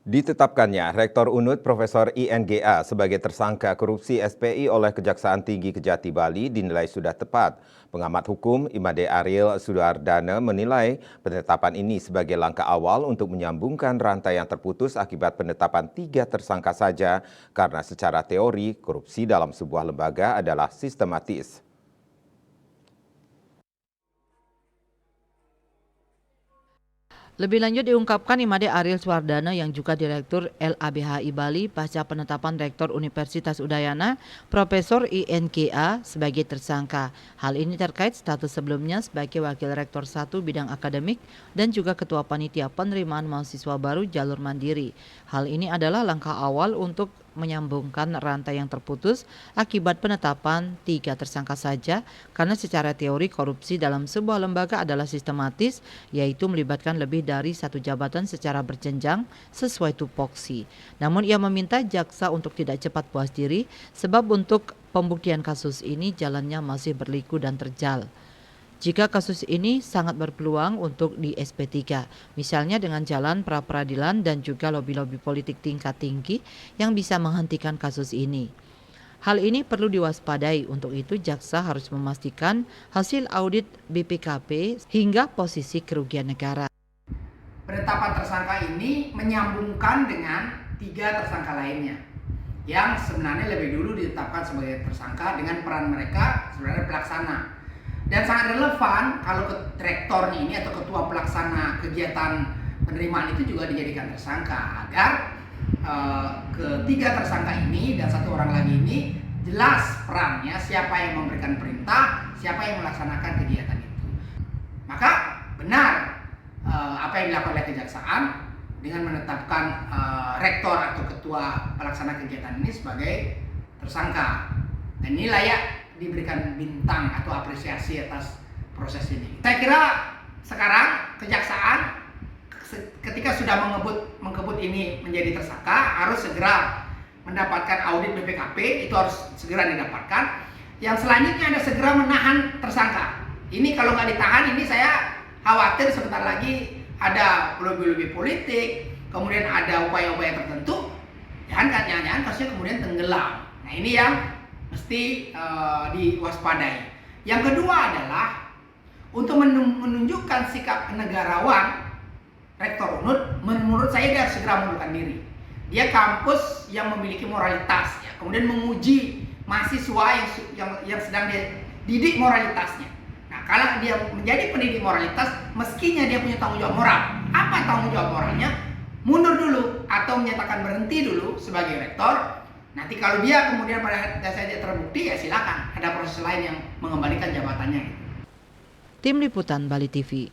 Ditetapkannya Rektor UNUD Profesor INGA sebagai tersangka korupsi SPI oleh Kejaksaan Tinggi Kejati Bali dinilai sudah tepat. Pengamat hukum Imade Ariel Sudardana menilai penetapan ini sebagai langkah awal untuk menyambungkan rantai yang terputus akibat penetapan 3 tersangka saja karena secara teori korupsi dalam sebuah lembaga adalah sistematis. Lebih lanjut diungkapkan Imade Ariel Swardana yang juga Direktur LABHI Bali pasca penetapan Rektor Universitas Udayana, Profesor INGA sebagai tersangka. Hal ini terkait status sebelumnya sebagai Wakil Rektor 1 bidang akademik dan juga Ketua Panitia Penerimaan Mahasiswa Baru Jalur Mandiri. Hal ini adalah langkah awal untuk menyambungkan rantai yang terputus akibat penetapan 3 tersangka saja karena secara teori korupsi dalam sebuah lembaga adalah sistematis, yaitu melibatkan lebih dari 1 jabatan secara berjenjang sesuai tupoksi. Namun ia meminta jaksa untuk tidak cepat puas diri sebab untuk pembuktian kasus ini jalannya masih berliku dan terjal. Jika kasus ini sangat berpeluang untuk di SP3, misalnya dengan jalan pra-peradilan dan juga lobi-lobi politik tingkat tinggi yang bisa menghentikan kasus ini. Hal ini perlu diwaspadai, untuk itu jaksa harus memastikan hasil audit BPKP hingga posisi kerugian negara. Penetapan tersangka ini menyambungkan dengan 3 tersangka lainnya yang sebenarnya lebih dulu ditetapkan sebagai tersangka dengan peran mereka sebenarnya pelaksana. Dan sangat relevan kalau rektornya ini atau ketua pelaksana kegiatan penerimaan itu juga dijadikan tersangka agar ketiga tersangka ini dan 1 orang lagi ini jelas perannya, siapa yang memberikan perintah, siapa yang melaksanakan kegiatan itu. Maka benar apa yang dilakukan oleh kejaksaan dengan menetapkan rektor atau ketua pelaksana kegiatan ini sebagai tersangka. Dan ini layak diberikan bintang atau apresiasi atas proses ini. Saya kira sekarang kejaksaan ketika sudah mengebut ini menjadi tersangka harus segera mendapatkan audit BPKP, itu harus segera didapatkan. Yang selanjutnya ada segera menahan tersangka. Ini kalau nggak ditahan, ini saya khawatir sebentar lagi ada lobby-lobby politik, kemudian ada upaya-upaya tertentu, jangan kasusnya kemudian tenggelam. Nah ini yang mesti diwaspadai. Yang kedua adalah untuk menunjukkan sikap negarawan, Rektor UNUD menurut saya dia harus segera mengundurkan diri. Dia kampus yang memiliki moralitas, ya, kemudian menguji mahasiswa yang sedang dia didik moralitasnya. Nah, kalau dia menjadi pendidik moralitas, mestinya dia punya tanggung jawab moral. Apa tanggung jawab moralnya? Mundur dulu atau menyatakan berhenti dulu sebagai rektor. Nanti kalau dia kemudian pada dasarnya terbukti, ya silakan ada proses lain yang mengembalikan jabatannya. Tim Liputan Bali TV.